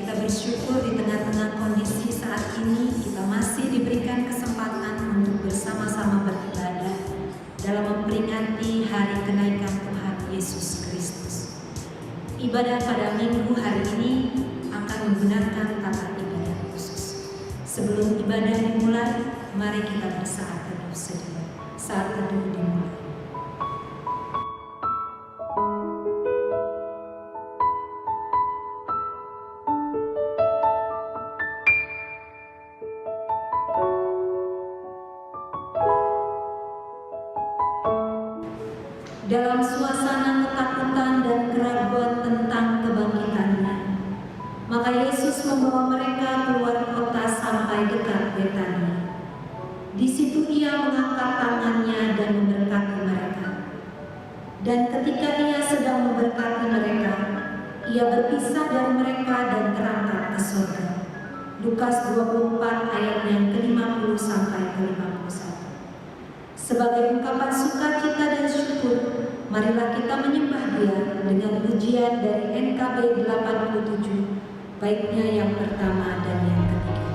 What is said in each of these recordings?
kita bersyukur di tengah-tengah kondisi saat ini kita masih diberikan kesempatan untuk bersama-sama beribadah dalam memperingati hari kenaikan Tuhan Yesus Kristus. Ibadah pada minggu hari ini akan menggunakan tata ibadah khusus. Sebelum ibadah dimulai, mari kita bersaat teduh sejenak. Saat teduh dimulai. Dalam suasana ketakutan dan keraguan tentang kebangkitannya, maka Yesus membawa mereka keluar kota sampai dekat Betania. Di situ ia mengangkat tangannya dan memberkati mereka. Dan ketika ia sedang memberkati mereka, ia berpisah dari mereka dan terangkat ke surga. Lukas 24 ayat yang ke-50 sampai ke-51. Sebagai ungkapan sukacita dan syukur, marilah kita menyembah Dia dengan pujian dari NKB 87, baiknya yang pertama dan yang ketiga.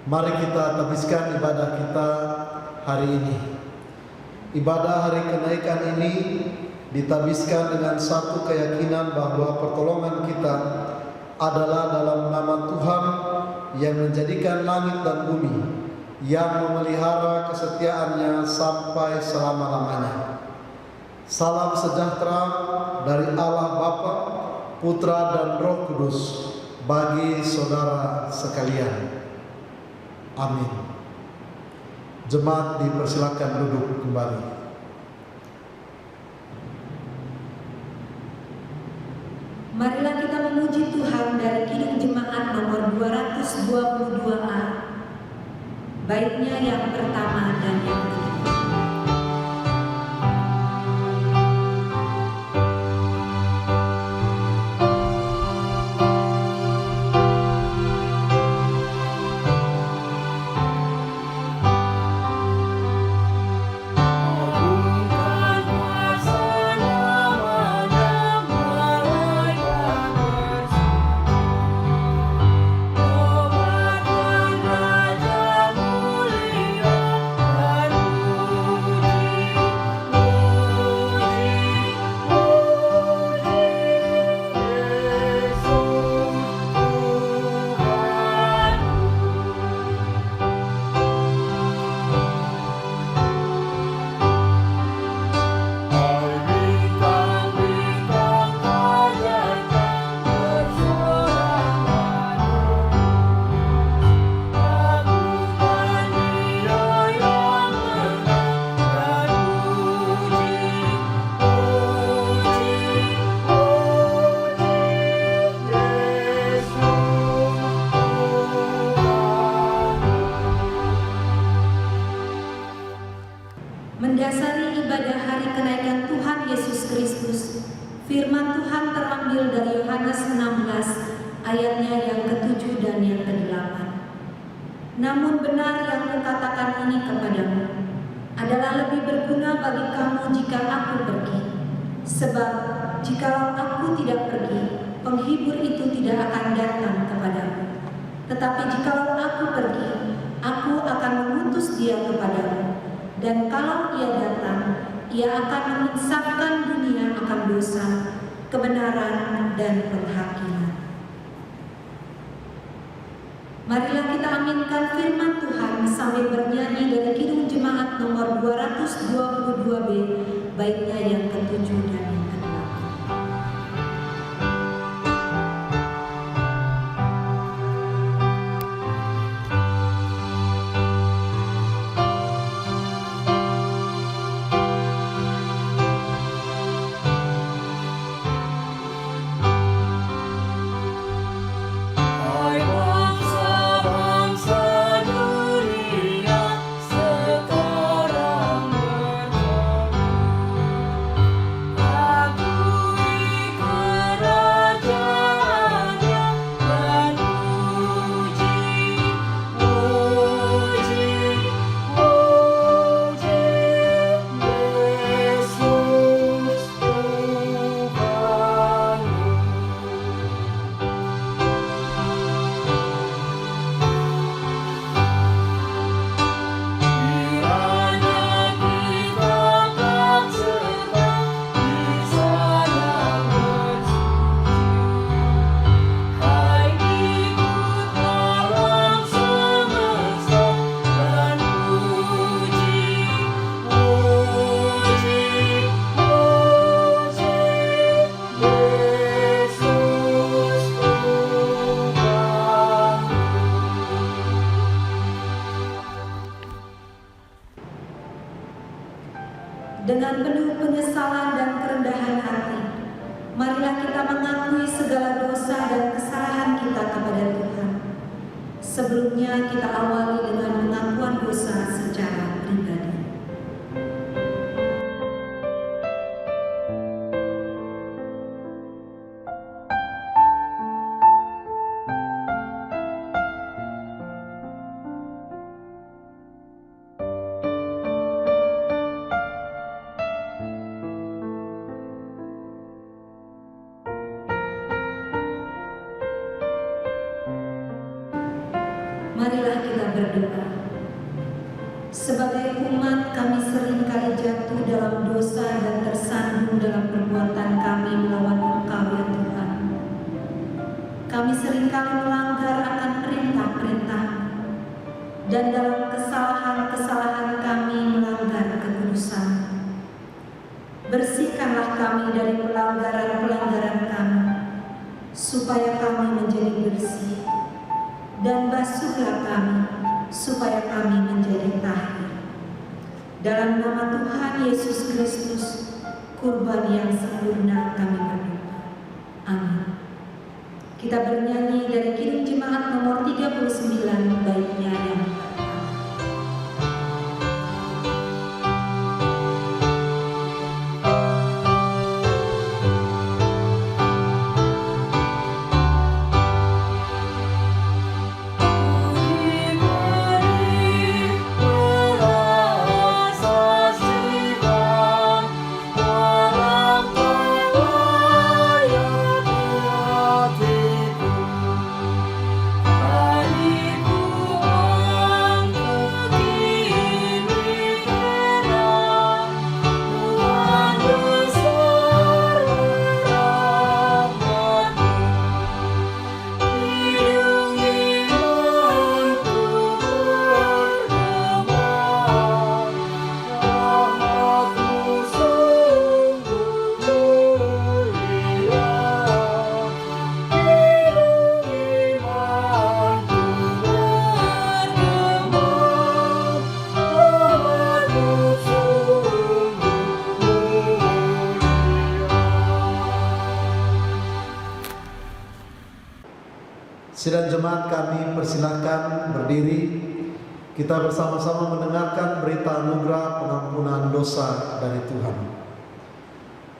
Mari kita habiskan ibadah kita hari ini. Ibadah hari kenaikan ini ditabiskan dengan satu keyakinan bahwa pertolongan kita adalah dalam nama Tuhan yang menjadikan langit dan bumi, yang memelihara kesetiaannya sampai selama-lamanya. Salam sejahtera dari Allah Bapa, Putra dan Roh Kudus bagi saudara sekalian. Amin. Jemaat dipersilakan duduk kembali. Marilah kita memuji Tuhan dari Kidung Jemaat nomor 222A, baiknya yang pertama dan yang ketiga. Raja mulia, Namun benar yang kukatakan ini kepadamu adalah lebih berguna bagi kamu jika aku pergi. Sebab jikalau aku tidak pergi, penghibur itu tidak akan datang kepadamu. Tetapi jikalau aku pergi, aku akan mengutus dia kepadamu. Dan kalau ia datang, ia akan menginsafkan dunia akan dosa, kebenaran, dan penghakiman. Marilah kita aminkan firman Tuhan sambil bernyanyi dari Kidung Jemaat nomor 222B, baitnya yang ke-7 dan yang ke-8. Dengan penuh penyesalan dan kerendahan hati, marilah kita mengakui segala dosa dan kesalahan kita kepada Tuhan. Sebelumnya kita awali dengan pengakuan dosa secara pribadi. Marilah kita berdoa. Sebagai umat, kami seringkali jatuh dalam dosa dan tersandung dalam perbuatan kami melawan Engkau ya Tuhan. Kami seringkali melanggar akan perintah-perintah dan dalam kesalahan-kesalahan kami melanggar kekudusan. Bersihkanlah kami dari pelanggaran-pelanggaran kami, supaya kami menjadi bersih. Dan basuhlah kami, supaya kami menjadi tahir. Dalam nama Tuhan Yesus Kristus, kurban yang sempurna kami berdoa. Amin. Kita bernyanyi dari Kidung Jemaat nomor 39, baitnya yang pertama. Sidang jemaat kami persilakan berdiri. Kita bersama-sama mendengarkan berita anugerah pengampunan dosa dari Tuhan.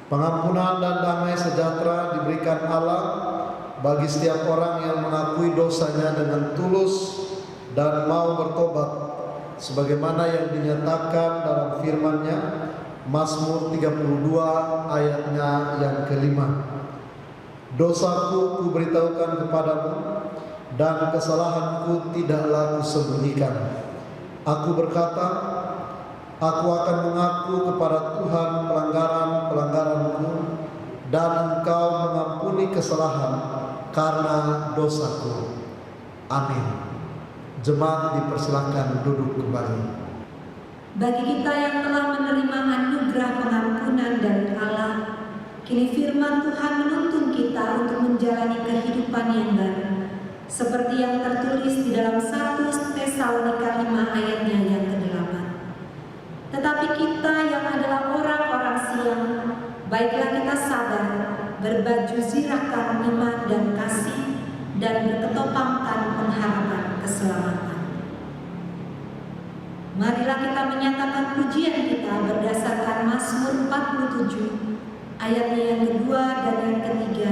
Pengampunan dan damai sejahtera diberikan Allah bagi setiap orang yang mengakui dosanya dengan tulus dan mau bertobat sebagaimana yang dinyatakan dalam firman-Nya, Mazmur 32 ayatnya yang kelima. Dosaku kuberitahukan kepadamu, dan kesalahanku tidaklah kusembunyikan. Aku berkata, aku akan mengaku kepada Tuhan pelanggaran-pelanggaranku, dan Engkau mengampuni kesalahan karena dosaku. Amin. Jemaat dipersilakan duduk kembali. Bagi kita yang telah menerima anugerah pengampunan dari Allah, kini firman Tuhan menuntun kita untuk menjalani kehidupan yang baru, seperti yang tertulis di dalam 1 Tesalonika 5 ayatnya yang ke-8. Tetapi kita yang adalah orang-orang siang, baiklah kita sadar, berbaju zirahkan iman dan kasih, dan berketopangkan pengharapan keselamatan. Marilah kita menyatakan pujian kita berdasarkan Mazmur 47 ayatnya yang kedua dan yang ketiga,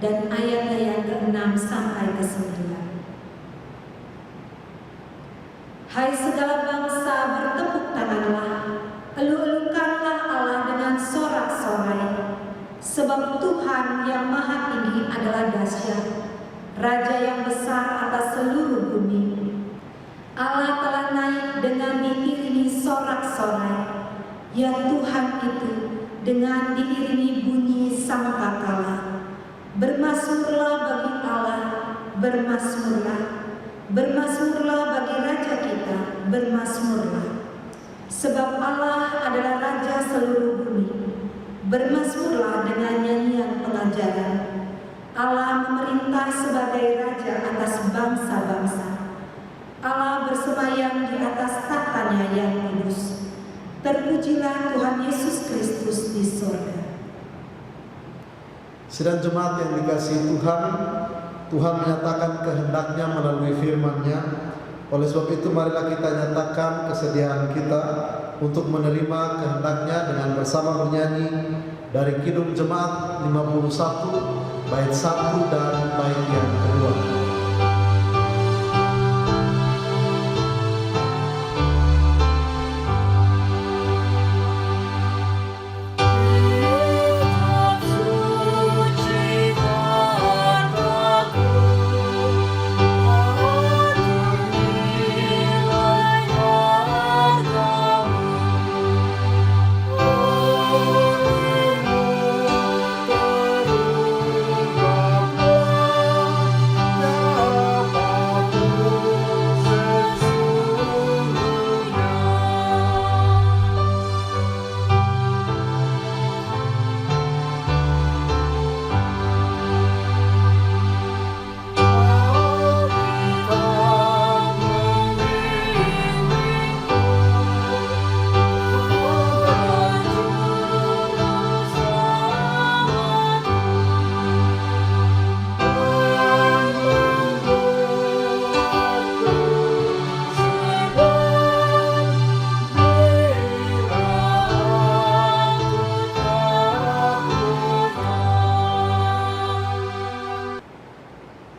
dan ayatnya yang ke-6 sampai ke-9. Hai segala bangsa, bertepuk tanganlah, elu-elukanlah Allah dengan sorak-sorai, sebab Tuhan yang maha tinggi adalah dahsyat, Raja yang besar atas seluruh bumi. Allah telah naik dengan diiringi sorak-sorai, ya Tuhan itu dengan diiringi bunyi sangkakala. Bermasmurlah bagi Allah, bermasmurlah. Bermasmurlah bagi Raja kita, bermasmurlah. Sebab Allah adalah Raja seluruh bumi. Bermasmurlah dengan nyanyian pengajaran. Allah memerintah sebagai Raja atas bangsa-bangsa. Allah bersemayam di atas tahtanya yang kudus. Terpujilah Tuhan Yesus Kristus di surga. Sidang jemaat yang dikasihi Tuhan, Tuhan menyatakan kehendaknya melalui firman-Nya. Oleh sebab itu marilah kita nyatakan kesediaan kita untuk menerima kehendaknya dengan bersama bernyanyi dari Kidung Jemaat 51 bait 1 dan bait yang kedua.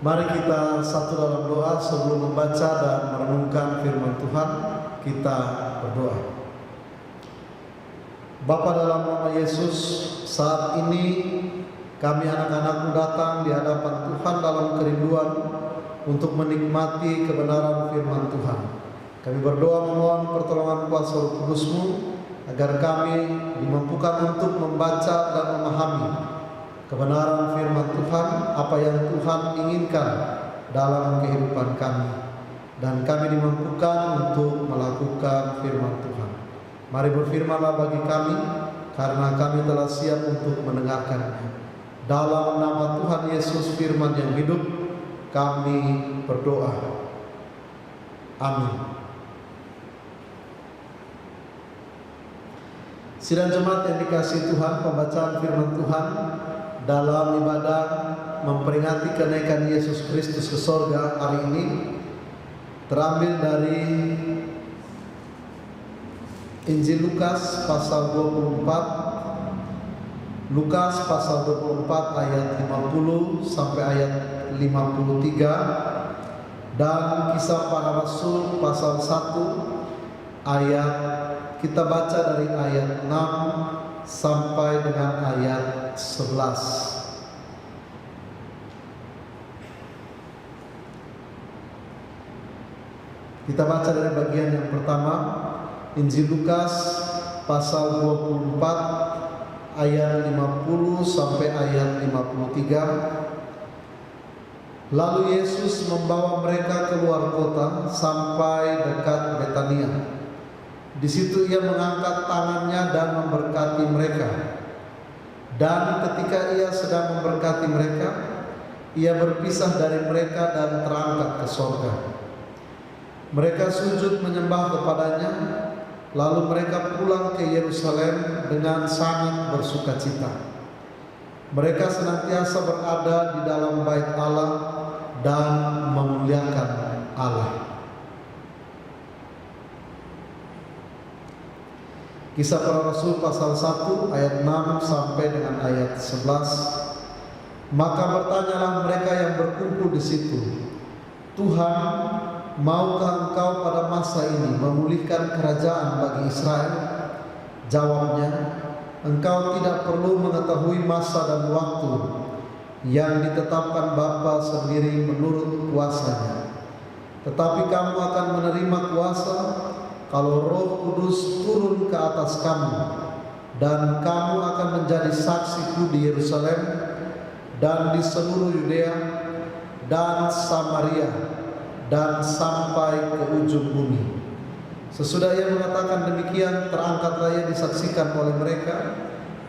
Mari kita satu dalam doa sebelum membaca dan merenungkan firman Tuhan. Kita berdoa. Bapa, dalam nama Yesus, saat ini kami anak-anak-Mu datang di hadapan Tuhan dalam kerinduan untuk menikmati kebenaran firman Tuhan. Kami berdoa memohon pertolongan kuasa Roh Kudus-Mu agar kami dimampukan untuk membaca dan memahami kebenaran firman Tuhan, apa yang Tuhan inginkan dalam kehidupan kami, dan kami dimampukan untuk melakukan firman Tuhan. Mari berfirmanlah bagi kami, karena kami telah siap untuk mendengarkannya. Dalam nama Tuhan Yesus firman yang hidup, kami berdoa. Amin. Sidang jemaat yang dikasihi Tuhan, pembacaan firman Tuhan dalam ibadah memperingati kenaikan Yesus Kristus ke sorga hari ini terambil dari Injil Lukas pasal 24. Lukas pasal 24 ayat 50 sampai ayat 53 Dan Kisah Para Rasul pasal 1 ayat, kita baca dari ayat 6 sampai dengan ayat 11. Kita baca dari bagian yang pertama, Injil Lukas pasal 24 ayat 50 sampai ayat 53. Lalu Yesus membawa mereka keluar kota sampai dekat Betania. Di situ ia mengangkat tangannya dan memberkati mereka. Dan ketika ia sedang memberkati mereka, ia berpisah dari mereka dan terangkat ke sorga. Mereka sujud menyembah kepadanya, lalu mereka pulang ke Yerusalem dengan sangat bersukacita. Mereka senantiasa berada di dalam bait Allah dan memuliakan Allah. Kisah Para Rasul pasal 1 ayat 6 sampai dengan ayat 11. Maka bertanyalah mereka yang berkumpul di situ, Tuhan, maukah Engkau pada masa ini memulihkan kerajaan bagi Israel? Jawabnya, Engkau tidak perlu mengetahui masa dan waktu yang ditetapkan Bapa sendiri menurut kuasanya. Tetapi kamu akan menerima kuasa kalau Roh Kudus turun ke atas kamu, dan kamu akan menjadi saksiku di Yerusalem dan di seluruh Yudea dan Samaria dan sampai ke ujung bumi. Sesudah ia mengatakan demikian, terangkatlah ia disaksikan oleh mereka,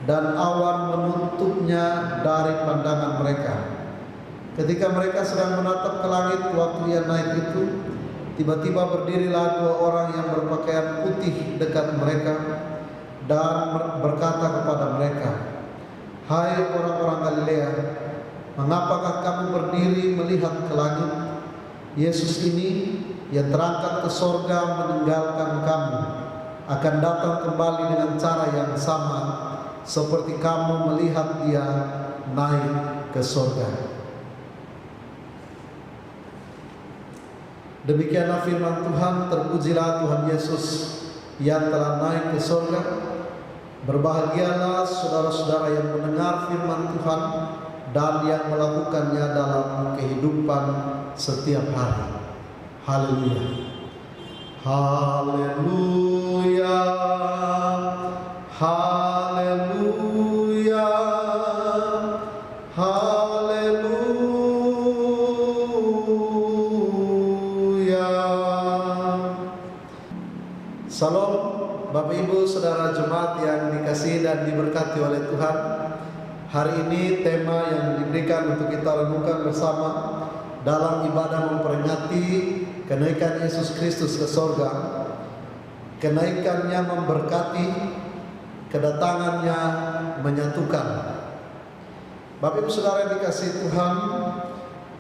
dan awan menutupnya dari pandangan mereka. Ketika mereka sedang menatap ke langit waktu ia naik itu, tiba-tiba berdirilah 2 orang yang berpakaian putih dekat mereka dan berkata kepada mereka, Hai orang-orang Galilea, mengapakah kamu berdiri melihat ke langit? Yesus ini yang terangkat ke sorga meninggalkan kamu akan datang kembali dengan cara yang sama seperti kamu melihat dia naik ke sorga. Demikianlah firman Tuhan. Terpujilah Tuhan Yesus yang telah naik ke sorga. Berbahagialah saudara-saudara yang mendengar firman Tuhan dan yang melakukannya dalam kehidupan setiap hari. Haleluya. Haleluya. Haleluya. Haleluya. Salam Bapak Ibu Saudara jemaat yang dikasihi dan diberkati oleh Tuhan. Hari ini tema yang diberikan untuk kita renungkan bersama dalam ibadah memperingati kenaikan Yesus Kristus ke sorga. Kenaikannya memberkati, kedatangannya menyatukan. Bapak Ibu Saudara yang dikasihi Tuhan,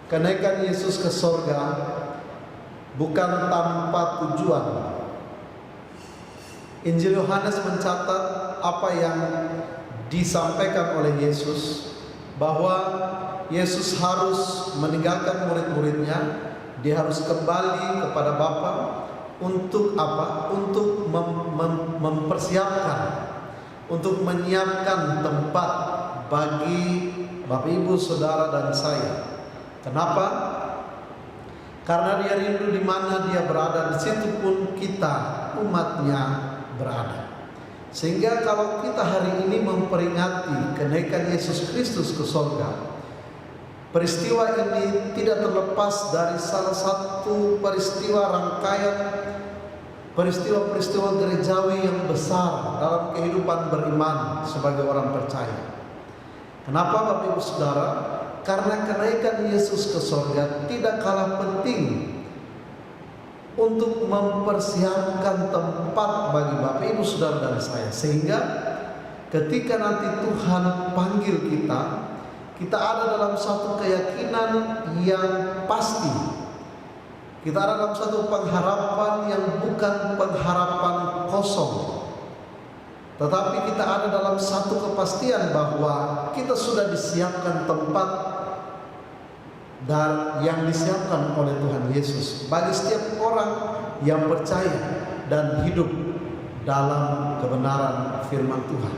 kenaikan Yesus ke sorga bukan tanpa tujuan. Injil Yohanes mencatat apa yang disampaikan oleh Yesus, bahwa Yesus harus meninggalkan murid-muridnya. Dia harus kembali kepada Bapa untuk apa? Untuk mempersiapkan, untuk menyiapkan tempat bagi Bapak Ibu Saudara dan saya. Kenapa? Karena dia rindu di mana dia berada, di situ pun kita umatnya berada. Sehingga kalau kita hari ini memperingati kenaikan Yesus Kristus ke sorga, peristiwa ini tidak terlepas dari salah satu peristiwa rangkaian peristiwa-peristiwa gerejawi yang besar dalam kehidupan beriman sebagai orang percaya. Kenapa Bapak Ibu Saudara? Karena kenaikan Yesus ke sorga tidak kalah penting untuk mempersiapkan tempat bagi Bapak Ibu Saudara dan saya, sehingga ketika nanti Tuhan panggil kita ada dalam satu keyakinan yang pasti. Kita ada dalam satu pengharapan yang bukan pengharapan kosong, tetapi kita ada dalam satu kepastian bahwa kita sudah disiapkan tempat dan yang disiapkan oleh Tuhan Yesus bagi setiap orang yang percaya dan hidup dalam kebenaran firman Tuhan.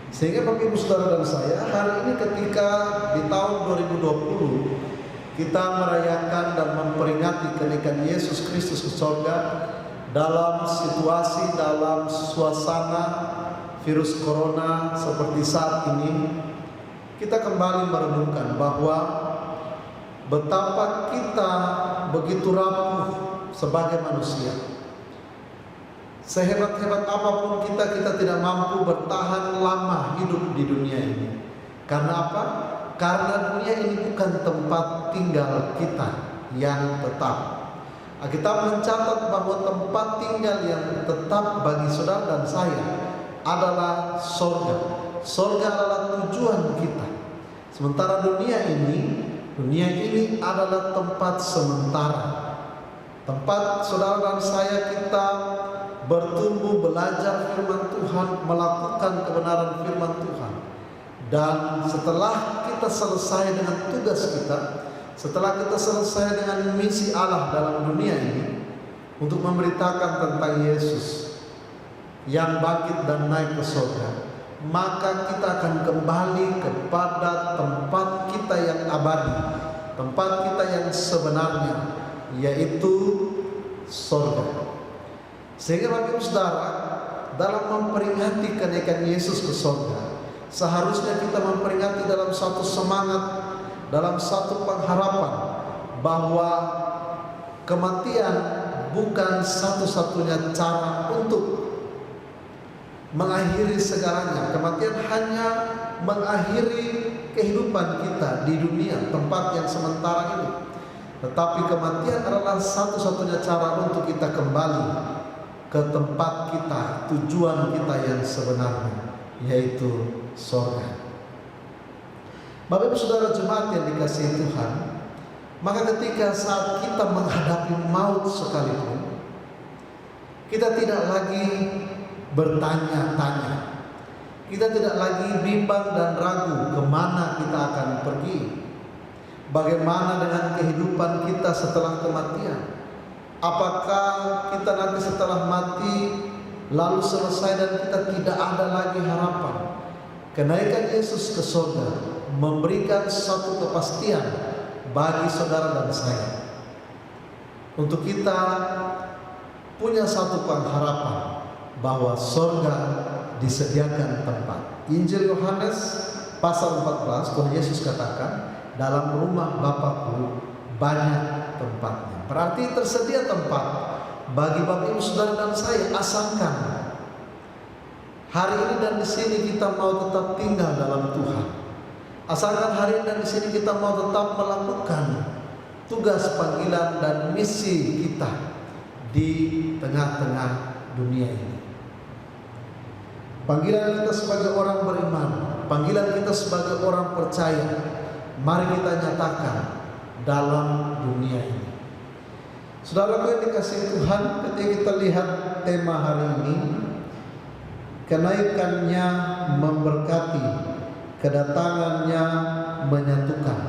Sehingga Bapak Ibu Saudara dan saya, hari ini ketika di tahun 2020 kita merayakan dan memperingati kenaikan Yesus Kristus ke surga dalam situasi, dalam suasana virus corona seperti saat ini, kita kembali merenungkan bahwa betapa kita begitu rapuh sebagai manusia. Sehebat-hebat apapun kita tidak mampu bertahan lama hidup di dunia ini. Karena apa? Karena dunia ini bukan tempat tinggal kita yang tetap. Alkitab mencatat bahwa tempat tinggal yang tetap bagi saudara dan saya adalah sorga. Sorga adalah tujuan kita. Sementara dunia ini adalah tempat sementara. Tempat saudara dan saya kita bertumbuh, belajar firman Tuhan, melakukan kebenaran firman Tuhan. Dan setelah kita selesai dengan tugas kita, setelah kita selesai dengan misi Allah dalam dunia ini untuk memberitakan tentang Yesus yang bangkit dan naik ke surga, maka kita akan kembali kepada tempat kita yang abadi, tempat kita yang sebenarnya, yaitu surga. Sehingga Bapak Ibu Saudara, dalam memperingati kenaikan Yesus ke surga, seharusnya kita memperingati dalam satu semangat, dalam satu pengharapan bahwa kematian bukan satu-satunya cara untuk mengakhiri segalanya. Kematian hanya mengakhiri kehidupan kita di dunia, tempat yang sementara ini. Tetapi kematian adalah satu-satunya cara untuk kita kembali ke tempat kita, tujuan kita yang sebenarnya, yaitu surga. Bapak Ibu Saudara jemaat yang dikasihi Tuhan, maka ketika saat kita menghadapi maut sekalipun, kita tidak lagi bertanya-tanya, kita tidak lagi bimbang dan ragu kemana kita akan pergi. Bagaimana dengan kehidupan kita setelah kematian? Apakah kita nanti setelah mati lalu selesai dan kita tidak ada lagi harapan? Kenaikan Yesus ke surga memberikan satu kepastian bagi saudara dan saya. Untuk kita punya satu pengharapan bahwa surga disediakan tempat. Injil Yohanes pasal 14, Tuhan Yesus katakan, dalam rumah Bapakku banyak tempatnya. Berarti tersedia tempat bagi Bapak Ibu Saudara dan saya, asalkan hari ini dan di sini kita mau tetap tinggal dalam Tuhan. Asalkan hari ini dan di sini kita mau tetap melakukan tugas panggilan dan misi kita di tengah-tengah dunia ini. Panggilan kita sebagai orang beriman, panggilan kita sebagai orang percaya, mari kita nyatakan dalam dunia ini. Saudara yang dikasihi Tuhan, ketika kita lihat tema hari ini, kenaikannya memberkati, kedatangannya menyatukan.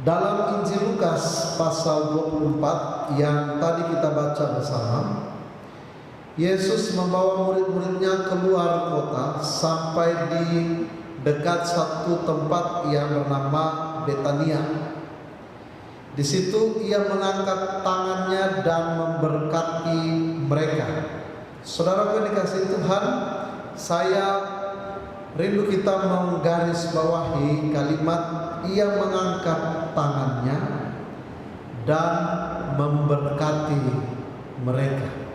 Dalam Injil Lukas pasal 24 yang tadi kita baca bersama, Yesus membawa murid-muridnya keluar kota sampai di dekat satu tempat yang bernama Betania. Di situ ia mengangkat tangannya dan memberkati mereka. Saudara yang dikasihi Tuhan, saya rindu kita menggarisbawahi kalimat ia mengangkat tangannya dan memberkati mereka.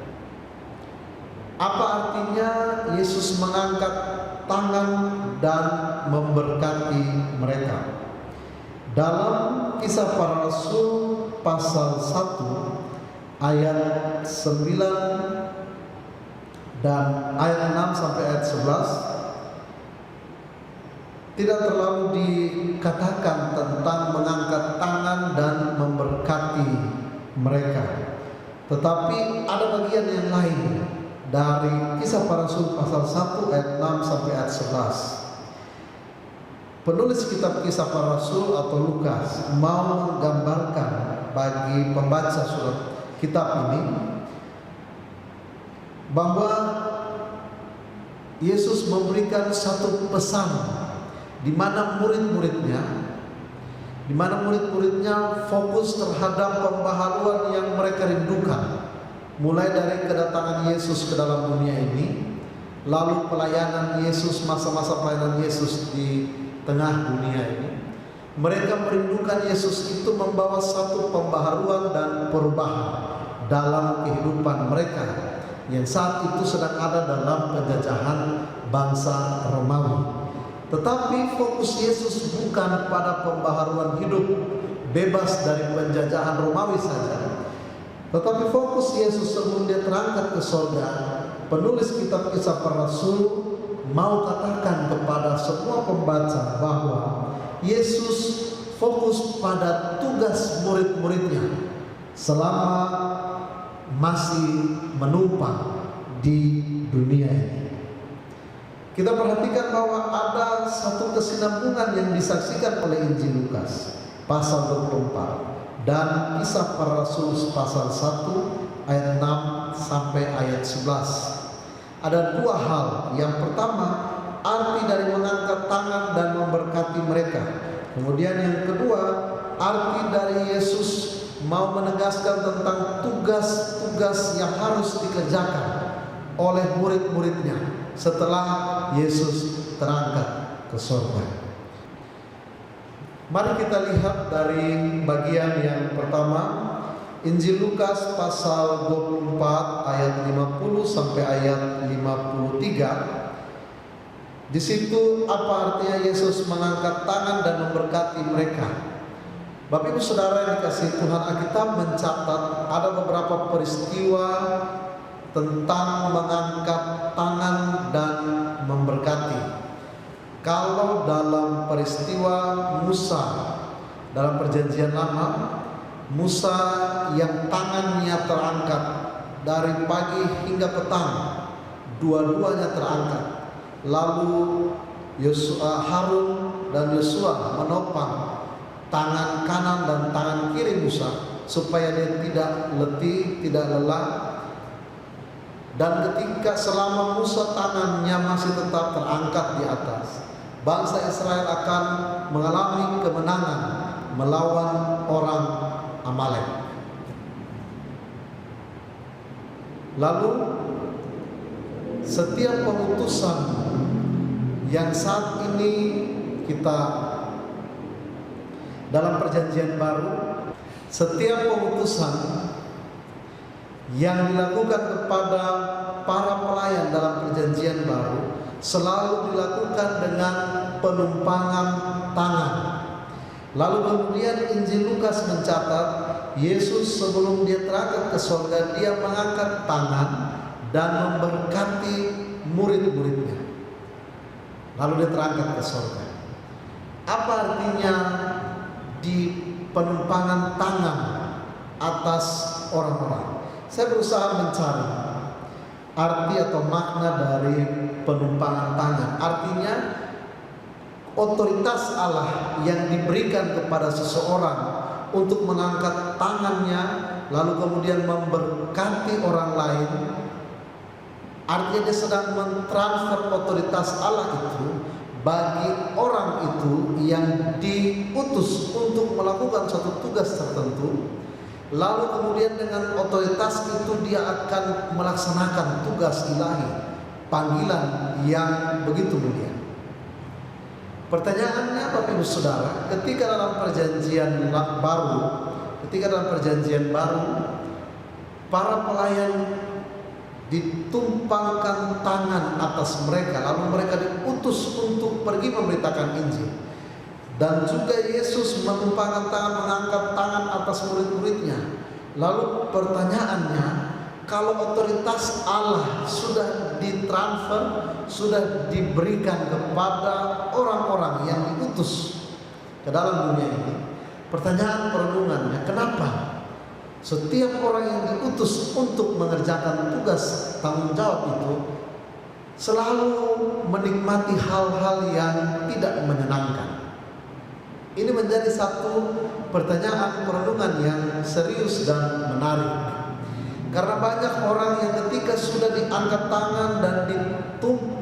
Apa artinya Yesus mengangkat tangan dan memberkati mereka? Dalam Kisah Para Rasul pasal 1 ayat 9 dan ayat 6 sampai ayat 11 tidak terlalu dikatakan tentang mengangkat tangan dan memberkati mereka, tetapi ada bagian yang lain dari Kisah Para Rasul pasal 1 ayat 6 sampai ayat 11. penulis kitab Kisah Para Rasul atau Lukas mau menggambarkan bagi pembaca surat kitab ini bahwa Yesus memberikan satu pesan di mana murid-muridnya fokus terhadap pembaharuan yang mereka rindukan, mulai dari kedatangan Yesus ke dalam dunia ini, lalu pelayanan Yesus, masa-masa pelayanan Yesus di tengah dunia ini. Mereka merindukan Yesus itu membawa satu pembaharuan dan perubahan dalam kehidupan mereka yang saat itu sedang ada dalam penjajahan bangsa Romawi. Tetapi fokus Yesus bukan pada pembaharuan hidup bebas dari penjajahan Romawi saja, tetapi fokus Yesus sebelum dia terangkat ke surga. Penulis kitab Kisah Para Rasul mau katakan kepada semua pembaca bahwa Yesus fokus pada tugas murid-muridnya selama masih menumpang di dunia ini. Kita perhatikan bahwa ada satu kesinambungan yang disaksikan oleh Injil Lukas pasal 24 dan Kisah Para Rasul pasal 1 ayat 6 sampai ayat 11. Ada dua hal. Yang pertama, arti dari mengangkat tangan dan memberkati mereka. Kemudian yang kedua, arti dari Yesus mau menegaskan tentang tugas-tugas yang harus dikerjakan oleh murid-muridnya setelah Yesus terangkat ke surga. Mari kita lihat dari bagian yang pertama, Injil Lukas pasal 24 ayat 50 sampai ayat 53. Di situ apa artinya Yesus mengangkat tangan dan memberkati mereka? Bapak Ibu Saudara yang dikasihi Tuhan, Alkitab mencatat ada beberapa peristiwa tentang mengangkat tangan dan memberkati. Kalau dalam peristiwa Musa dalam perjanjian lama, Musa yang tangannya terangkat dari pagi hingga petang, dua-duanya terangkat. Lalu Harun dan Yosua menopang tangan kanan dan tangan kiri Musa supaya dia tidak letih, tidak lelah. Dan ketika selama Musa tangannya masih tetap terangkat di atas, bangsa Israel akan mengalami kemenangan melawan orang Amalek. Lalu setiap pengutusan yang saat ini kita dalam perjanjian baru, setiap pengutusan yang dilakukan kepada para pelayan dalam perjanjian baru selalu dilakukan dengan penumpangan tangan. Lalu kemudian Injil Lukas mencatat Yesus sebelum dia terangkat ke surga, dia mengangkat tangan dan memberkati murid-muridnya. Lalu dia terangkat ke surga. Apa artinya di penumpangan tangan atas orang-orang? Saya berusaha mencari arti atau makna dari penumpangan tangan. Artinya otoritas Allah yang diberikan kepada seseorang untuk mengangkat tangannya lalu kemudian memberkati orang lain. Artinya dia sedang mentransfer otoritas Allah itu bagi orang itu yang diutus untuk melakukan suatu tugas tertentu. Lalu kemudian dengan otoritas itu dia akan melaksanakan tugas ilahi, panggilan yang begitu mulia. Pertanyaannya Bapak Ibu Saudara, ketika dalam perjanjian baru, para pelayan ditumpangkan tangan atas mereka, lalu mereka diutus untuk pergi memberitakan Injil. Dan juga Yesus menumpangkan tangan, mengangkat tangan atas murid-muridnya. Lalu pertanyaannya, kalau otoritas Allah sudah ditransfer, sudah diberikan kepada orang-orang yang diutus ke dalam dunia ini, pertanyaan perenungannya, kenapa setiap orang yang diutus untuk mengerjakan tugas tanggung jawab itu selalu menikmati hal-hal yang tidak menyenangkan. Ini menjadi satu pertanyaan perenungan yang serius dan menarik. Karena banyak orang yang ketika sudah diangkat tangan dan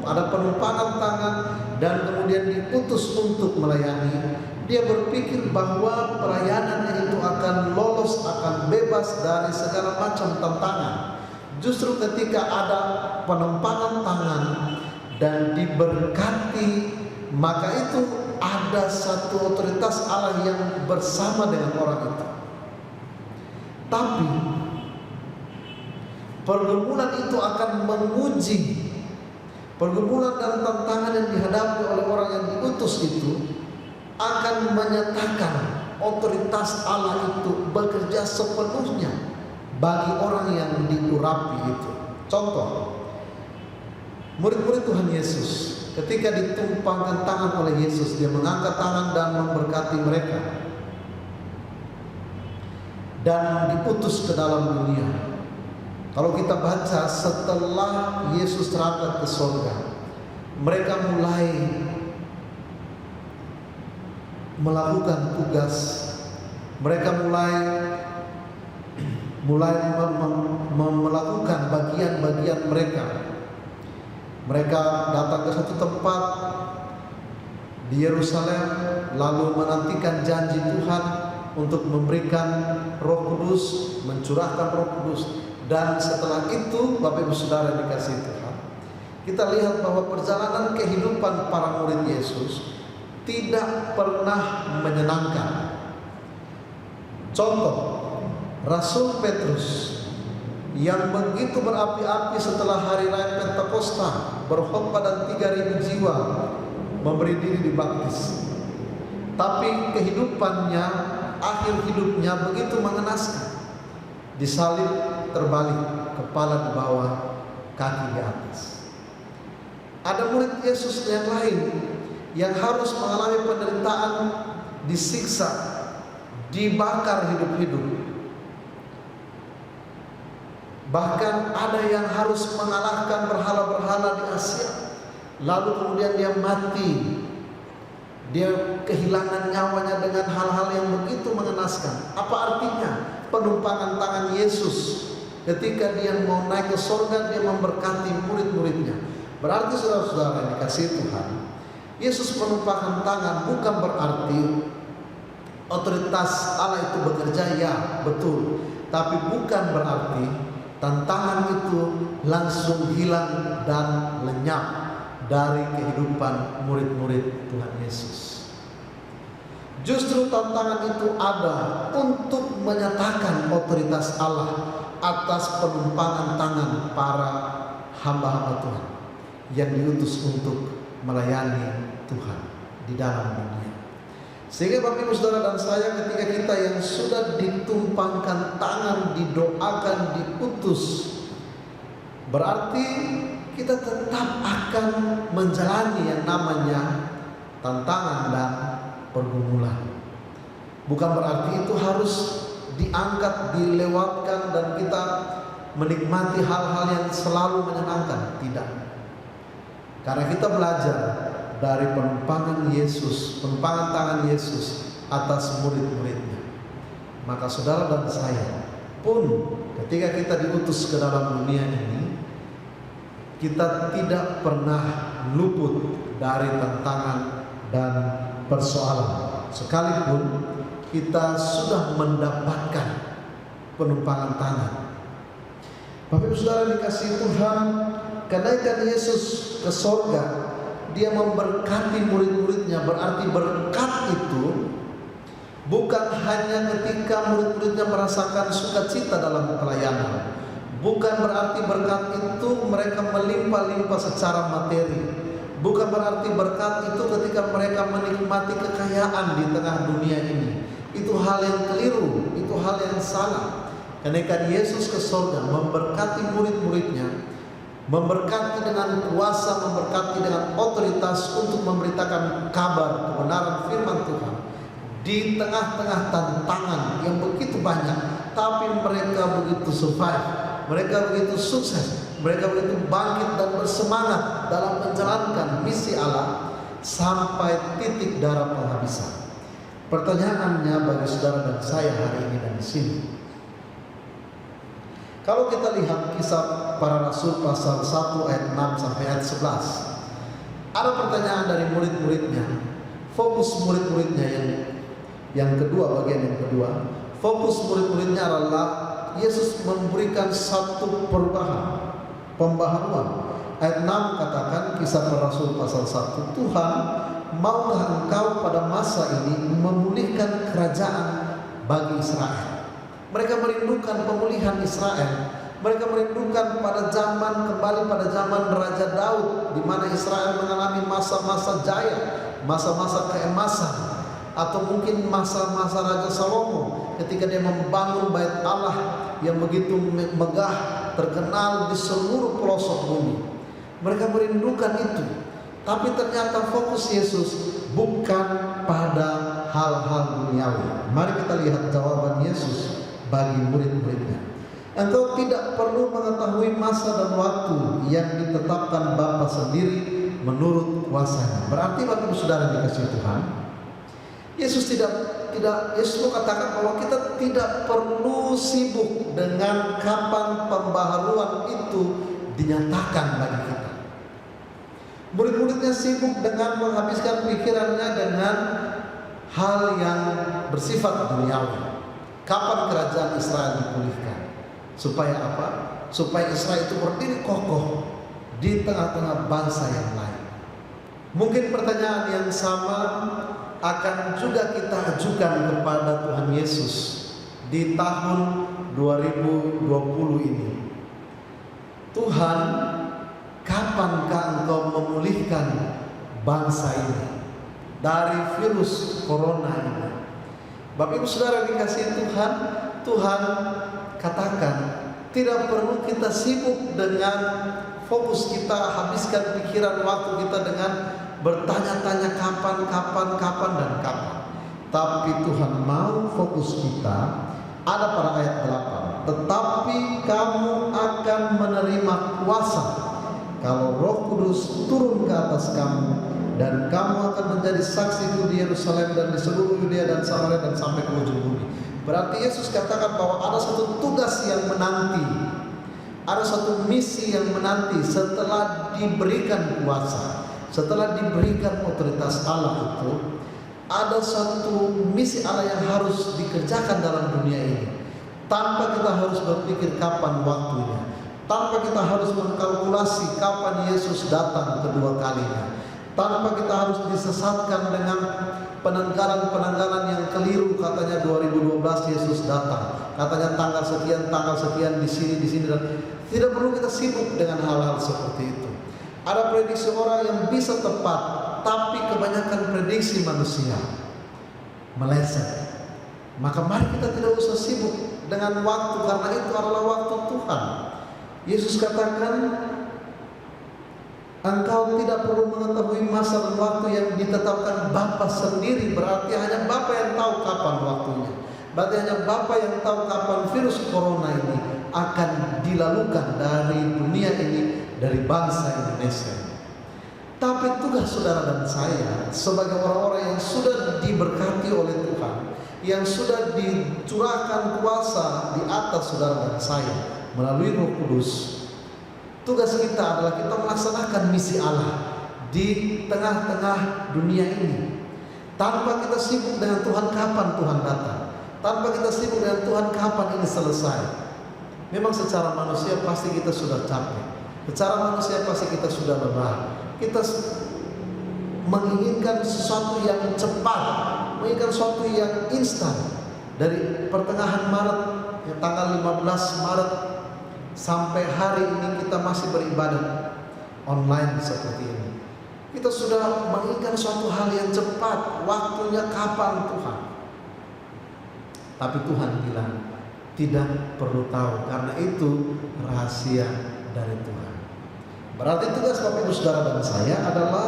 ada penumpangan tangan dan kemudian diutus untuk melayani, dia berpikir bahwa pelayanannya itu akan lolos, akan bebas dari segala macam tantangan. Justru ketika ada penumpangan tangan dan diberkati, maka itu ada satu otoritas Allah yang bersama dengan orang itu. Tapi pergumulan itu akan menguji, pergumulan dan tantangan yang dihadapi oleh orang yang diutus itu akan menyatakan otoritas Allah itu bekerja sepenuhnya bagi orang yang diurapi itu. Contoh, murid-murid Tuhan Yesus ketika ditumpangkan tangan oleh Yesus, dia mengangkat tangan dan memberkati mereka dan diutus ke dalam dunia. Kalau kita baca setelah Yesus terangkat ke surga, mereka mulai melakukan tugas, mereka mulai melakukan bagian-bagian mereka. Mereka datang ke satu tempat di Yerusalem, lalu menantikan janji Tuhan untuk memberikan Roh Kudus, mencurahkan Roh Kudus. Dan setelah itu, Bapak Ibu Saudara dikasihi Tuhan, kita lihat bahwa perjalanan kehidupan para murid Yesus tidak pernah menyenangkan. Contoh, Rasul Petrus yang begitu berapi-api setelah hari raya Pentakosta, berkhotbah dan 3.000 jiwa memberi diri dibaptis. Tapi kehidupannya, akhir hidupnya begitu mengenaskan. Disalib, terbalik, kepala di bawah, kaki di atas. Ada murid Yesus yang lain yang harus mengalami penderitaan, disiksa, dibakar hidup-hidup. Bahkan ada yang harus mengalahkan berhala-berhala di Asia, lalu kemudian dia mati. Dia kehilangan nyawanya dengan hal-hal yang begitu mengenaskan. Apa artinya penumpangan tangan Yesus ketika dia mau naik ke surga, dia memberkati murid-muridnya? Berarti saudara-saudara yang dikasihi Tuhan, Yesus menumpahkan tangan bukan berarti otoritas Allah itu bekerja, ya betul, tapi bukan berarti tantangan itu langsung hilang dan lenyap dari kehidupan murid-murid Tuhan Yesus. Justru tantangan itu ada untuk menyatakan otoritas Allah atas penumpangan tangan para hamba-hamba Tuhan yang diutus untuk melayani Tuhan di dalam dunia. Sehingga Bapak Ibu Saudara dan saya, ketika kita yang sudah ditumpangkan tangan, didoakan, diutus, berarti kita tetap akan menjalani yang namanya tantangan dan pergumulan. Bukan berarti itu harus diangkat, dilewatkan, dan kita menikmati hal-hal yang selalu menyenangkan. Tidak. Karena kita belajar dari penumpangan Yesus, penumpangan tangan Yesus atas murid-muridnya. Maka saudara dan saya pun ketika kita diutus ke dalam dunia ini, kita tidak pernah luput dari tantangan dan persoalan. Sekalipun kita sudah mendapatkan penumpangan tangan. Bapak Ibu Saudara dikasihi Tuhan, kenaikan Yesus ke sorga, dia memberkati murid-muridnya. Berarti berkat itu bukan hanya ketika murid-muridnya merasakan sukacita dalam pelayanan. Bukan berarti berkat itu mereka melimpah-limpah secara materi. Bukan berarti berkat itu ketika mereka menikmati kekayaan di tengah dunia ini. Itu hal yang keliru, itu hal yang salah. Kenaikan Yesus ke surga memberkati murid-muridnya, memberkati dengan kuasa, memberkati dengan otoritas untuk memberitakan kabar kebenaran firman Tuhan di tengah-tengah tantangan yang begitu banyak. Tapi mereka begitu survive, mereka begitu sukses mereka begitu bangkit dan bersemangat dalam menjalankan misi Allah sampai titik darah penghabisan. Pertanyaannya bagi saudara dan saya hari ini dan di sini, kalau kita lihat Kisah Para Rasul pasal 1 ayat 6 sampai ayat 11, ada pertanyaan dari murid-muridnya. Fokus murid-muridnya yang kedua, bagian yang kedua, fokus murid-muridnya adalah Yesus memberikan satu perubahan, pembaharuan. Ayat 6 katakan, Kisah Para Rasul pasal 1, Tuhan, maukah Engkau pada masa ini memulihkan kerajaan bagi Israel? Mereka merindukan pemulihan Israel. Mereka merindukan kembali pada zaman Raja Daud, di mana Israel mengalami masa-masa jaya, masa-masa keemasan, atau mungkin masa-masa Raja Salomo ketika dia membangun bait Allah yang begitu megah, terkenal di seluruh pelosok bumi. Mereka merindukan itu. Tapi ternyata fokus Yesus bukan pada hal-hal duniawi. Mari kita lihat jawaban Yesus bagi murid-muridnya. Engkau tidak perlu mengetahui masa dan waktu yang ditetapkan Bapa sendiri menurut kuasanya. Berarti Bapak Saudara dikasihi Tuhan, Yesus mau katakan bahwa kita tidak perlu sibuk dengan kapan pembaharuan itu dinyatakan bagi kita. Murid-muridnya sibuk dengan menghabiskan pikirannya dengan hal yang bersifat duniawi. Kapan kerajaan Israel dipulihkan? Supaya apa? Supaya Israel itu berdiri kokoh di tengah-tengah bangsa yang lain. Mungkin pertanyaan yang sama akan juga kita ajukan kepada Tuhan Yesus di tahun 2020 ini. Tuhan, kapankah Engkau memulihkan bangsa ini dari virus corona ini? Bapak Ibu Saudara dikasihi Tuhan, Tuhan katakan tidak perlu kita sibuk dengan fokus kita, habiskan pikiran waktu kita dengan bertanya-tanya kapan dan kapan. Tapi Tuhan mau fokus kita ada pada ayat 8. Tetapi kamu akan menerima kuasa kalau Roh Kudus turun ke atas kamu, dan kamu akan menjadi saksi di Yerusalem dan di seluruh Yudea dan Samaria dan sampai ke ujung bumi. Berarti Yesus katakan bahwa ada satu tugas yang menanti, ada satu misi yang menanti setelah diberikan kuasa, setelah diberikan otoritas Allah itu. Ada satu misi Allah yang harus dikerjakan dalam dunia ini, tanpa kita harus berpikir kapan waktunya, tanpa kita harus mengkalkulasi kapan Yesus datang kedua kalinya, tanpa kita harus disesatkan dengan penanggalan yang keliru. Katanya 2012 Yesus datang, katanya tanggal sekian di sini dan tidak perlu kita sibuk dengan hal-hal seperti itu. Ada prediksi orang yang bisa tepat, tapi kebanyakan prediksi manusia meleset. Maka mari kita tidak usah sibuk dengan waktu, karena itu adalah waktu Tuhan. Yesus katakan, engkau tidak perlu mengetahui masa dan waktu yang ditetapkan Bapa sendiri. Berarti hanya Bapa yang tahu kapan waktunya. Berarti hanya Bapa yang tahu kapan virus corona ini akan dilalukan dari dunia ini, dari bangsa Indonesia. Tapi tugas saudara dan saya sebagai orang-orang yang sudah diberkati oleh Tuhan, yang sudah dicurahkan kuasa di atas saudara dan saya melalui Roh Kudus, tugas kita adalah kita melaksanakan misi Allah di tengah-tengah dunia ini, tanpa kita sibuk dengan Tuhan kapan Tuhan datang, tanpa kita sibuk dengan Tuhan kapan ini selesai. Memang secara manusia pasti kita sudah capek, secara manusia pasti kita sudah lelah. Kita menginginkan sesuatu yang cepat, menginginkan sesuatu yang instan. Dari pertengahan Maret, tanggal 15 Maret sampai hari ini kita masih beribadah online seperti ini. Kita sudah menginginkan suatu hal yang cepat, waktunya kapan Tuhan. Tapi Tuhan bilang tidak perlu tahu, karena itu rahasia dari Tuhan. Berarti tugas Bapak Ibu Saudara dan saya adalah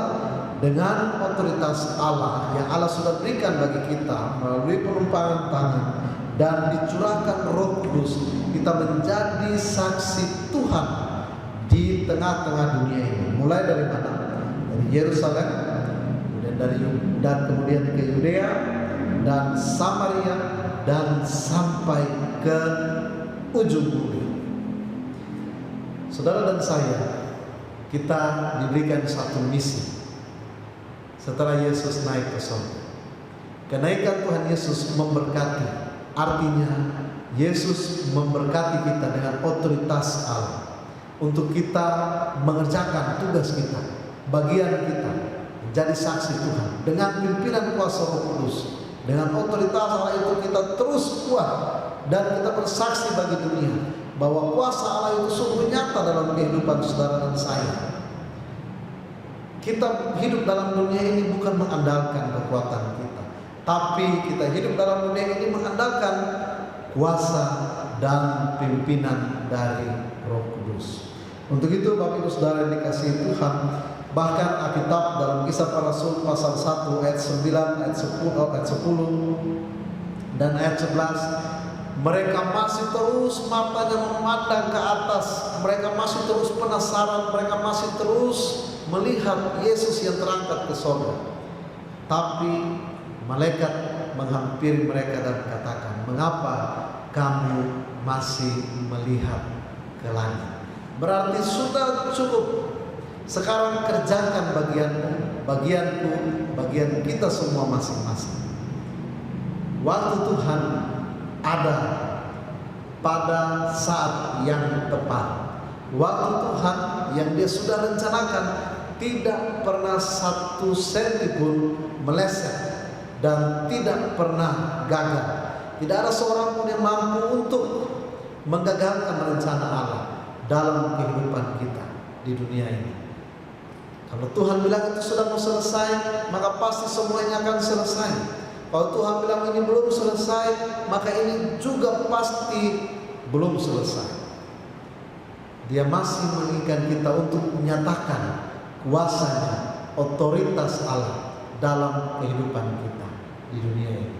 dengan otoritas Allah yang Allah sudah berikan bagi kita melalui penumpangan tangan dan dicurahkan Roh Kudus, kita menjadi saksi Tuhan di tengah-tengah dunia ini. Mulai dari mana? Dari Yerusalem, kemudian ke Yudea dan Samaria dan sampai ke ujung bumi. Saudara dan saya, kita diberikan satu misi setelah Yesus naik ke surga. Kenaikan Tuhan Yesus memberkati, artinya Yesus memberkati kita dengan otoritas Allah untuk kita mengerjakan tugas kita, bagian kita, menjadi saksi Tuhan dengan pimpinan kuasa Roh Kudus. Dengan otoritas Allah itu kita terus kuat dan kita bersaksi bagi dunia bahwa kuasa Allah itu sungguh nyata dalam kehidupan saudara dan saya. Kita hidup dalam dunia ini bukan mengandalkan kekuatan kita, tapi kita hidup dalam dunia ini mengandalkan kuasa dan pimpinan dari Roh Kudus. Untuk itu Bapak Ibu Saudara yang dikasihi Tuhan, bahkan Alkitab dalam Kisah Para Rasul pasal 1 ayat 9, ayat 10 dan ayat 11, mereka masih terus matanya memandang ke atas, mereka masih terus penasaran, mereka masih terus melihat Yesus yang terangkat ke surga. Tapi malaikat menghampiri mereka dan katakan, "Mengapa kamu masih melihat ke langit?" Berarti sudah cukup. Sekarang kerjakan bagianmu, bagianku, bagian kita semua masing-masing. Waktu Tuhan ada pada saat yang tepat. Waktu Tuhan yang Dia sudah rencanakan tidak pernah satu senti pun meleset dan tidak pernah gagal. Tidak ada seorang pun yang mampu untuk menggagalkan rencana Allah dalam kehidupan kita di dunia ini. Kalau Tuhan bilang itu sudah mau selesai, maka pasti semuanya akan selesai. Kalau Tuhan bilang ini belum selesai, maka ini juga pasti belum selesai. Dia masih menginginkan kita untuk menyatakan kuasanya, otoritas Allah dalam kehidupan kita di dunia ini.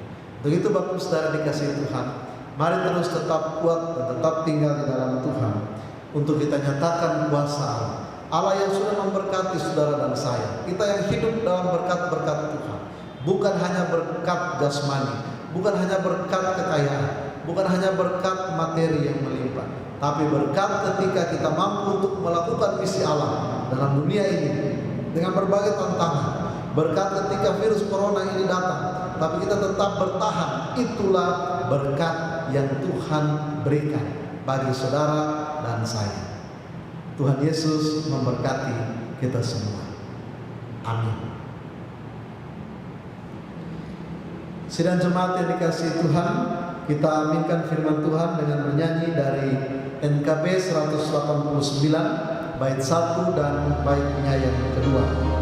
Begitu Bapak Saudara dikasihi Tuhan, mari terus tetap kuat dan tetap tinggal di dalam Tuhan untuk kita nyatakan kuasa Allah. Allah yang sudah memberkati saudara dan saya. Kita yang hidup dalam berkat-berkat Tuhan. Bukan hanya berkat jasmani, bukan hanya berkat kekayaan, bukan hanya berkat materi yang melimpah, tapi berkat ketika kita mampu untuk melakukan misi Allah dalam dunia ini dengan berbagai tantangan. Berkat ketika virus corona ini datang, tapi kita tetap bertahan. Itulah berkat yang Tuhan berikan bagi saudara dan saya. Tuhan Yesus memberkati kita semua. Amin. Sidang jemaat yang dikasihi Tuhan, kita aminkan firman Tuhan dengan bernyanyi dari NKB 189 bait 1 dan baitnya yang kedua. Tuhan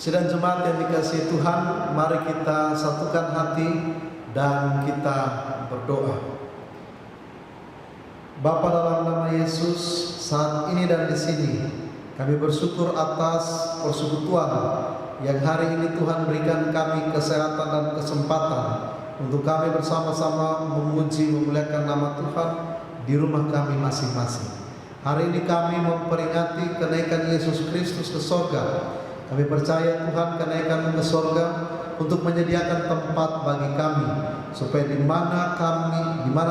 Sidang jemaat yang dikasihi Tuhan, mari kita satukan hati dan kita berdoa. Bapa, dalam nama Yesus, saat ini dan di sini kami bersyukur atas persekutuan yang hari ini Tuhan berikan kami kesehatan dan kesempatan untuk kami bersama-sama memuji memuliakan nama Tuhan di rumah kami masing-masing. Hari ini kami memperingati kenaikan Yesus Kristus ke sorga. Kami percaya Tuhan kenaikan ke sorga untuk menyediakan tempat bagi kami, supaya di mana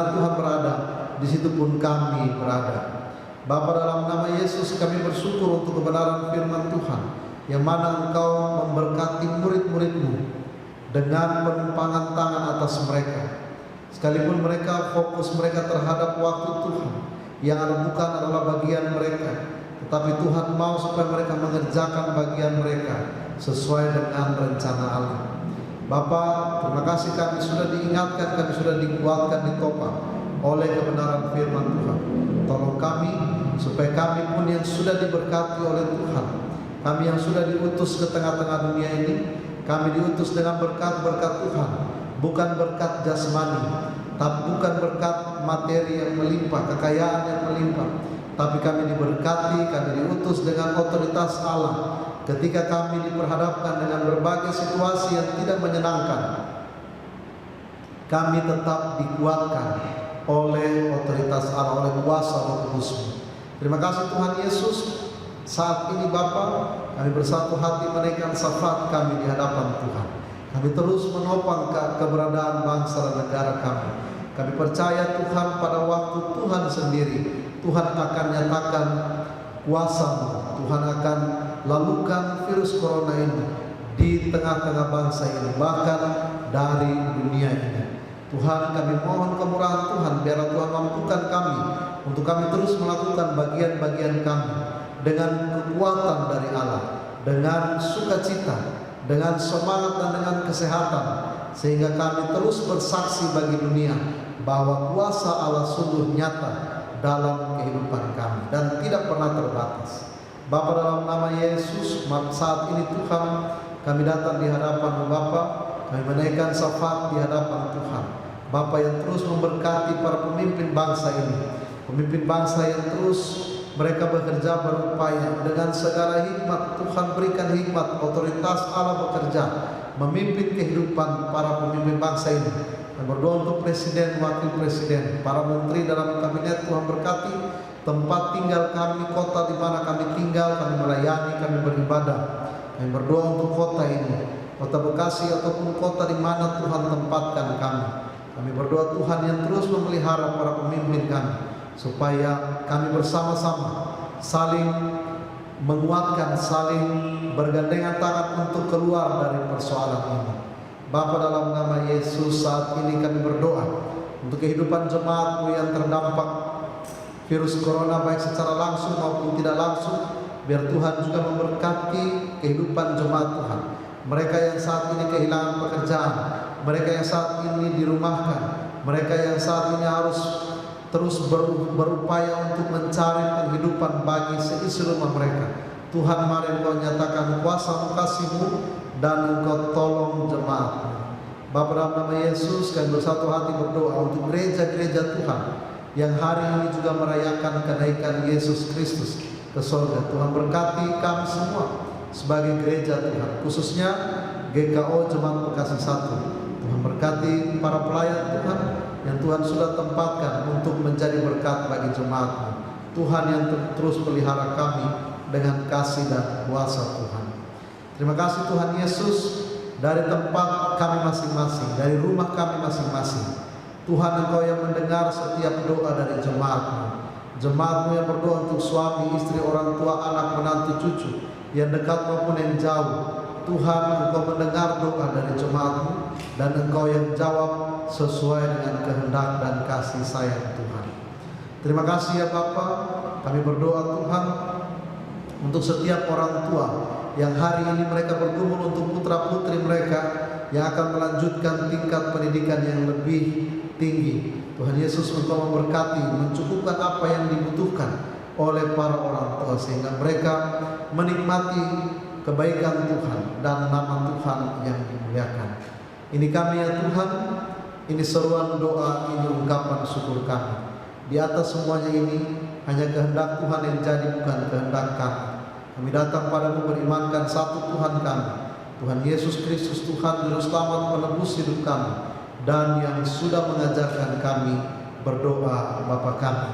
Tuhan berada, di situ pun kami berada. Bapa, dalam nama Yesus kami bersyukur untuk kebenaran firman Tuhan, yang mana Engkau memberkati murid-murid-Mu dengan penumpangan tangan atas mereka. Sekalipun mereka fokus mereka terhadap waktu Tuhan, yang bukan adalah bagian mereka, tetapi Tuhan mau supaya mereka mengerjakan bagian mereka sesuai dengan rencana Allah. Bapa, terima kasih kami sudah diingatkan, kami sudah dikuatkan, ditopang oleh kebenaran firman Tuhan. Tolong kami supaya kami pun yang sudah diberkati oleh Tuhan, kami yang sudah diutus ke tengah-tengah dunia ini, kami diutus dengan berkat-berkat Tuhan, bukan berkat jasmani, tapi bukan berkat materi yang melimpah, kekayaan yang melimpah, tapi kami diberkati, kami diutus dengan otoritas Allah. Ketika kami diperhadapkan dengan berbagai situasi yang tidak menyenangkan, kami tetap dikuatkan oleh otoritas Allah, oleh kuasa Roh Kudus-Mu. Terima kasih Tuhan Yesus. Saat ini Bapa, kami bersatu hati menaikkan syafaat kami di hadapan Tuhan. Kami terus menopang keberadaan bangsa dan negara kami. Kami percaya Tuhan, pada waktu Tuhan sendiri, Tuhan akan nyatakan kuasa-Mu. Tuhan akan lalukan virus corona ini di tengah-tengah bangsa ini, bahkan dari dunia ini. Tuhan, kami mohon kemurahan Tuhan, biarlah Tuhan mampukan kami untuk kami terus melakukan bagian-bagian kami dengan kekuatan dari Allah, dengan sukacita, dengan semangat dan dengan kesehatan, sehingga kami terus bersaksi bagi dunia bahwa kuasa Allah sungguh nyata dalam kehidupan kami dan tidak pernah terbatas. Bapa, dalam nama Yesus, saat ini Tuhan, kami datang di hadapan Bapa, kami menaikkan syafaat di hadapan Tuhan. Bapa yang terus memberkati para pemimpin bangsa ini, pemimpin bangsa yang terus mereka bekerja berupaya dengan segala hikmat. Tuhan berikan hikmat, otoritas Allah bekerja memimpin kehidupan para pemimpin bangsa ini. Dan berdoa untuk presiden, wakil presiden, para menteri dalam kabinet. Tuhan berkati tempat tinggal kami, kota di mana kami tinggal, kami melayani, kami beribadah. Kami berdoa untuk kota ini, kota Bekasi ataupun kota di mana Tuhan tempatkan kami. Kami berdoa Tuhan yang terus memelihara para pemimpin kami, supaya kami bersama-sama saling menguatkan, saling bergandengan tangan untuk keluar dari persoalan ini. Bapa, dalam nama Yesus, saat ini kami berdoa untuk kehidupan jemaat-Mu yang terdampak virus corona, baik secara langsung maupun tidak langsung. Biar Tuhan juga memberkati kehidupan jemaat Tuhan, mereka yang saat ini kehilangan pekerjaan, mereka yang saat ini dirumahkan, mereka yang saat ini harus terus berupaya untuk mencari penghidupan bagi seisi rumah mereka. Tuhan, mari Engkau nyatakan kuasa-Mu, kasih-Mu, dan Engkau tolong jemaat-Mu. Bapa, dalam nama Yesus, kami bersatu hati berdoa untuk gereja-gereja Tuhan yang hari ini juga merayakan kenaikan Yesus Kristus ke sorga. Tuhan berkati kami semua sebagai gereja Tuhan, khususnya GKO Jemaat Bekasi 1. Tuhan berkati para pelayan Tuhan yang Tuhan sudah tempatkan untuk menjadi berkat bagi jemaat-Mu. Tuhan yang terus pelihara kami dengan kasih dan kuasa Tuhan. Terima kasih Tuhan Yesus, dari tempat kami masing-masing, dari rumah kami masing-masing, Tuhan Engkau yang mendengar setiap doa dari jemaat-Mu. Jemaat-Mu yang berdoa untuk suami, istri, orang tua, anak, menantu, cucu, yang dekat maupun yang jauh. Tuhan, Engkau mendengar doa dari jemaat-Mu, dan Engkau yang jawab sesuai dengan kehendak dan kasih sayang Tuhan. Terima kasih ya Bapa. Kami berdoa Tuhan untuk setiap orang tua yang hari ini mereka bergumul untuk putra-putri mereka yang akan melanjutkan tingkat pendidikan yang lebih tinggi. Tuhan Yesus, Engkau memberkati, mencukupkan apa yang dibutuhkan oleh para orang tua, sehingga mereka menikmati kebaikan Tuhan dan nama Tuhan yang dimuliakan. Ini kami ya Tuhan, ini seruan doa, ini ungkapan syukur kami. Di atas semuanya ini hanya kehendak Tuhan yang jadi, bukan kehendak kami. Kami datang padamu berimankan satu Tuhan kami, Tuhan Yesus Kristus, Tuhan Juru Selamat penebus hidup kami, dan yang sudah mengajarkan kami berdoa Bapa kami.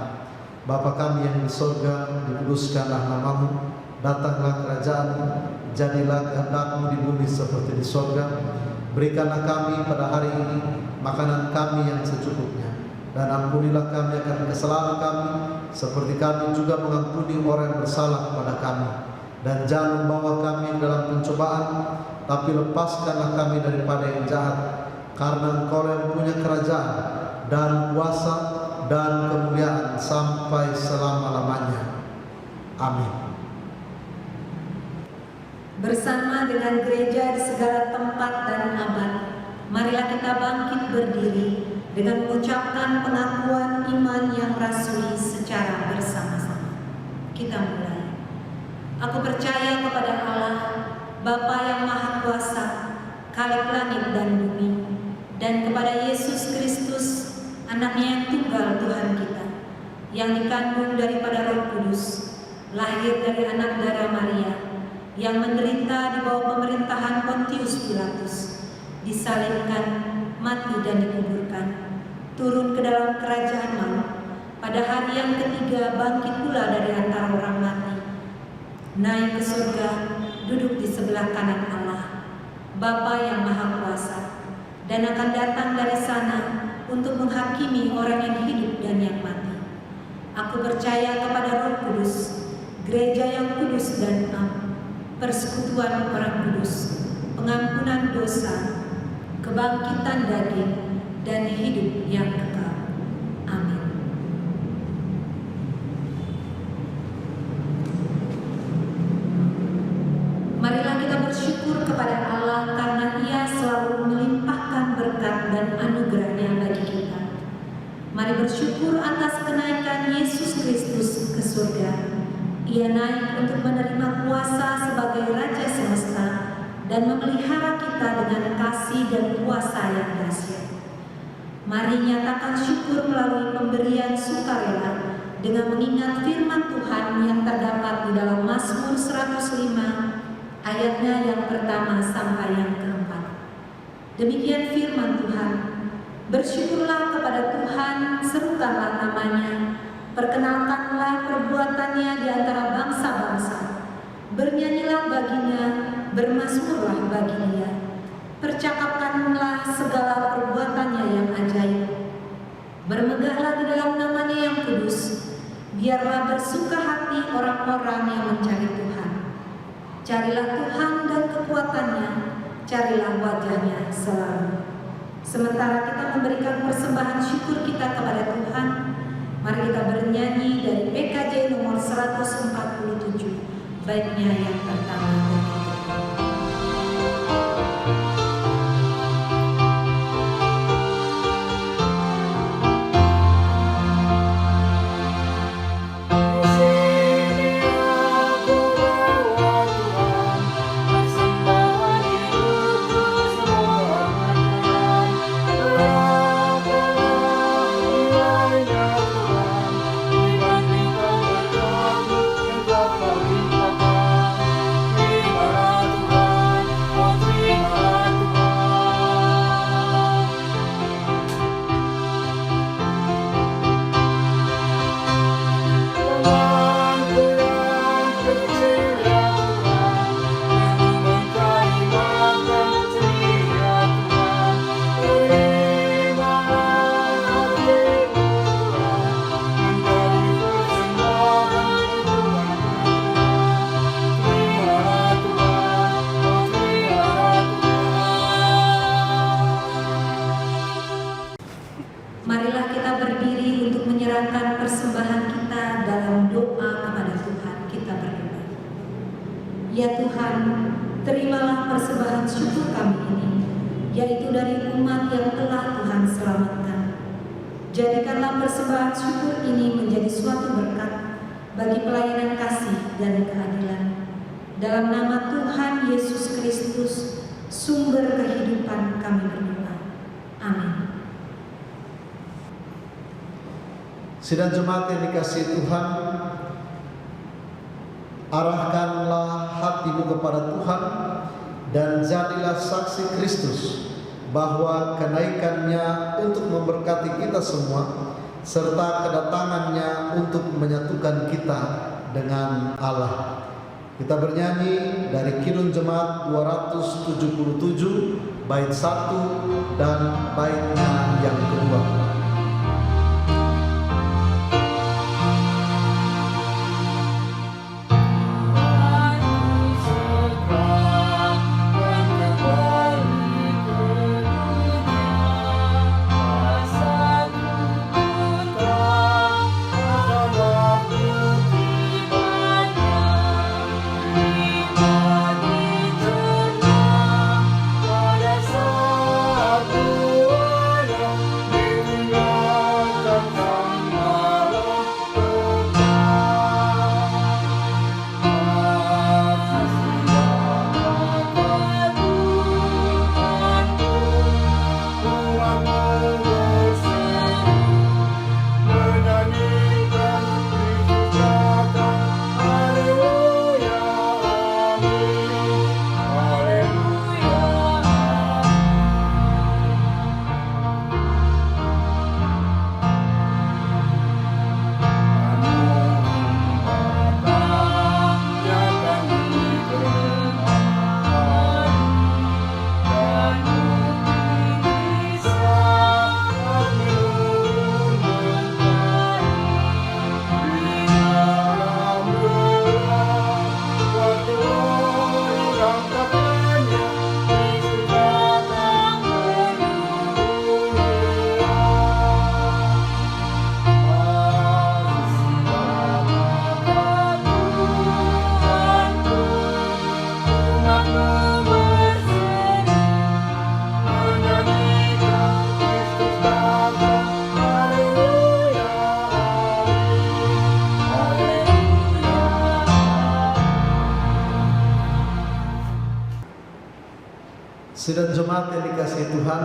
Bapa kami yang di sorga, dikuduskanlah namamu, datanglah kerajaan-Mu, jadilah kehendak-Mu di bumi seperti di sorga. Berikanlah kami pada hari ini makanan kami yang secukupnya, dan ampunilah kami akan kesalahan kami, seperti kami juga mengampuni orang yang bersalah kepada kami. Dan jangan membawa kami dalam pencobaan, tapi lepaskanlah kami daripada yang jahat, karena Engkau yang punya kerajaan dan kuasa dan kemuliaan sampai selama-lamanya. Amin. Bersama dengan gereja di segala tempat dan abad, marilah kita bangkit berdiri dengan mengucapkan pengakuan iman yang rasuli secara bersama-sama. Kita mulai. Aku percaya kepada Allah, Bapa yang Maha Kuasa, Khalik langit dan bumi, dan kepada Yesus Kristus, Anaknya yang tunggal Tuhan kita, yang dikandung daripada Roh Kudus, lahir dari anak darah Maria, yang menderita di bawah pemerintahan Pontius Pilatus, disalibkan, mati dan dikuburkan, turun ke dalam kerajaan maut, pada hari yang ketiga bangkit pula dari antara orang mati, naik ke surga, duduk di sebelah kanan Allah, Bapa yang Maha Kuasa, dan akan datang dari sana untuk menghakimi orang yang hidup dan yang mati. Aku percaya kepada Roh Kudus, gereja yang kudus dan am, persekutuan orang kudus, pengampunan dosa, kebangkitan daging, dan hidup yang kekal. Amin. Marilah kita bersyukur kepada Allah karena Ia selalu melimpahkan berkat dan anugerah-Nya bagi kita. Mari bersyukur atas kenaikan Yesus Kristus ke surga. Ia naik untuk menerima kuasa sebagai Raja semesta dan memelihara kita dengan kasih dan kuasa yang dahsyat. Mari nyatakan syukur melalui pemberian sukarela dengan mengingat firman Tuhan yang terdapat di dalam Mazmur 105 ayatnya yang pertama sampai yang keempat. Demikian firman Tuhan. Bersyukurlah kepada Tuhan, serukanlah namanya, perkenalkanlah perbuatannya di antara bangsa-bangsa. Bernyanyilah baginya, bermazmurlah bagi Dia. Percakapkanlah segala perbuatannya yang ajaib. Bermegahlah di dalam namanya yang kudus. Biarlah bersuka hati orang-orang yang mencari Tuhan. Carilah Tuhan dan kekuatannya, carilah wajahnya selalu. Sementara kita memberikan persembahan syukur kita kepada Tuhan, mari kita bernyanyi dari PKJ nomor 147, baiknya yang pertama dan yang kedua. Marilah kita berdiri untuk menyerahkan persembahan kita dalam doa kepada Tuhan. Kita berdoa. Ya Tuhan, terimalah persembahan syukur kami ini, yaitu dari umat yang telah Tuhan selamatkan. Jadikanlah persembahan syukur ini menjadi suatu berkat bagi pelayanan kasih dan keadilan. Dalam nama Tuhan Yesus Kristus, sumber kehidupan kami berdoa. Amin. Sidang jemaat yang dikasihi Tuhan, arahkanlah hatimu kepada Tuhan dan jadilah saksi Kristus bahwa kenaikannya untuk memberkati kita semua serta kedatangannya untuk menyatukan kita dengan Allah. Kita bernyanyi dari Kidung Jemaat 277 bait 1 dan baitnya yang kedua. Sidang jemaat yang dikasihi Tuhan,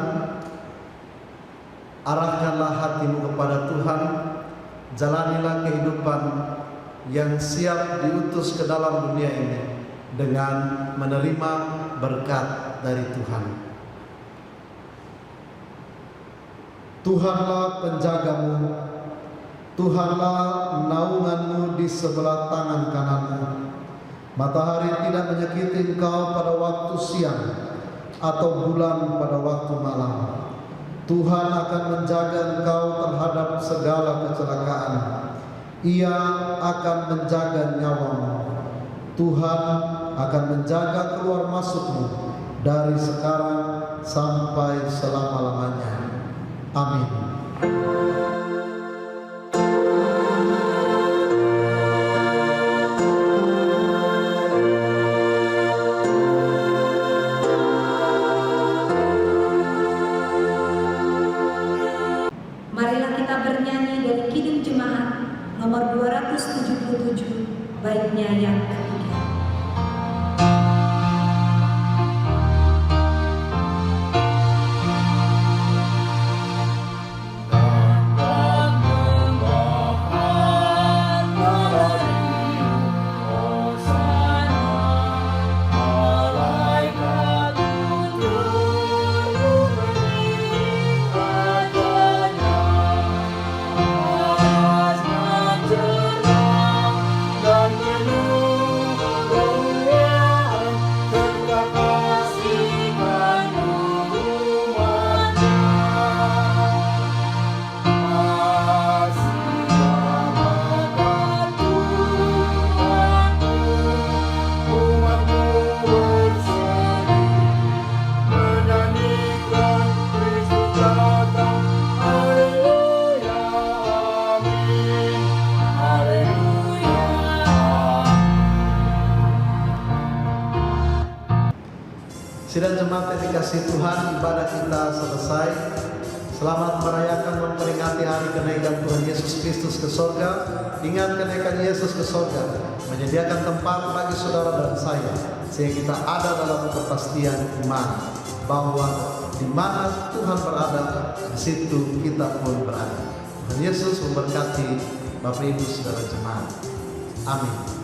arahkanlah hatimu kepada Tuhan, jalanilah kehidupan yang siap diutus ke dalam dunia ini dengan menerima berkat dari Tuhan. Tuhanlah penjagamu, Tuhanlah naunganmu di sebelah tangan kananmu. Matahari tidak menyakiti engkau pada waktu siang, atau bulan pada waktu malam. Tuhan akan menjaga engkau terhadap segala kecelakaan. Ia akan menjaga nyawamu. Tuhan akan menjaga keluar masukmu dari sekarang sampai selama-lamanya. Amin. Marilah kita bernyanyi dari Kidung Jemaat nomor 277 baitnya yang ketiga. Sidang jemaat yang dikasihi Tuhan, ibadah kita selesai. Selamat merayakan memperingati hari kenaikan Tuhan Yesus Kristus ke sorga. Ingat kenaikan Yesus ke sorga menyediakan tempat bagi saudara dan saya, sehingga kita ada dalam kepastian iman bahwa di mana Tuhan berada, di situ kita pun berada. Tuhan Yesus memberkati Bapak Ibu saudara jemaat. Amin.